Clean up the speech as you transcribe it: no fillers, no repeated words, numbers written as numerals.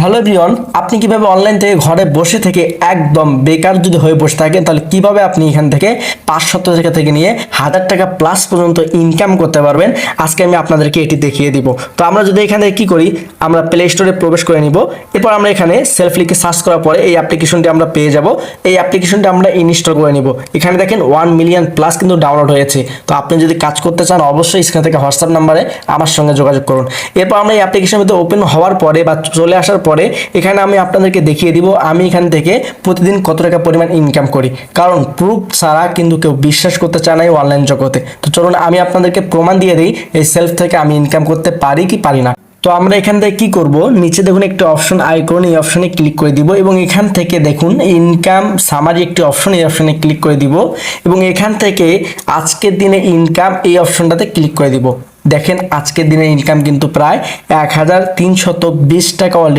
Hello everyone, আপনি কিভাবে online থেকে ঘরে বসে থেকে একদম বেকার যদি হয়ে বসে থাকেন তাহলে কিভাবে আপনি এখান থেকে 500 টাকা থেকে নিয়ে 1000 টাকা প্লাস পর্যন্ত ইনকাম করতে পারবেন আজকে আমি আপনাদেরকে এটি দেখিয়ে দিব। তো আমরা যদি এখানে কি করি, আমরা প্লে স্টোরে প্রবেশ করে নিব। এরপর আমরা এখানে সেলফ লিখে সার্চ করার পরে এই অ্যাপ্লিকেশনটি আমরা পেয়ে যাব। এই অ্যাপ্লিকেশনটি আমরা ইনস্টল করে নিব। এখানে দেখেন 1 মিলিয়ন প্লাস কিন্তু ডাউনলোড হয়েছে। তো আপনি যদি কাজ করতে চান অবশ্যই স্ক্রিন থেকে হোয়াটসঅ্যাপ নাম্বারে আমার সঙ্গে যোগাযোগ করুন। এরপর আমরা এই অ্যাপ্লিকেশনের মধ্যে ওপেন হওয়ার পরে বা চলে আসার পরে এখানে আমি আপনাদেরকে দেখিয়ে দিব আমি এখান থেকে প্রতিদিন কত টাকা পরিমাণ ইনকাম করি, কারণ প্রুফ ছাড়া কিন্তু কেউ বিশ্বাস করতে চায় না এই অনলাইন জগতে। তো চলুন আমি আপনাদেরকে প্রমাণ দিয়ে দিই এই সেলফ থেকে আমি ইনকাম করতে পারি কি পারি না। তো আমরা এখান থেকে কি করব, নিচে দেখুন একটি অপশন আইকন, এই অপশনে ক্লিক করে দিব এবং এখান থেকে দেখুন ইনকাম সামারি একটি অপশন, এই অপশনে ক্লিক করে দিব এবং এখান থেকে আজকের দিনে ইনকাম এই অপশনটাতে ক্লিক করে দিব। দেখেন আজকের দিনের ইনকাম কিন্তু প্রায় 1320 টাকা অলরেডি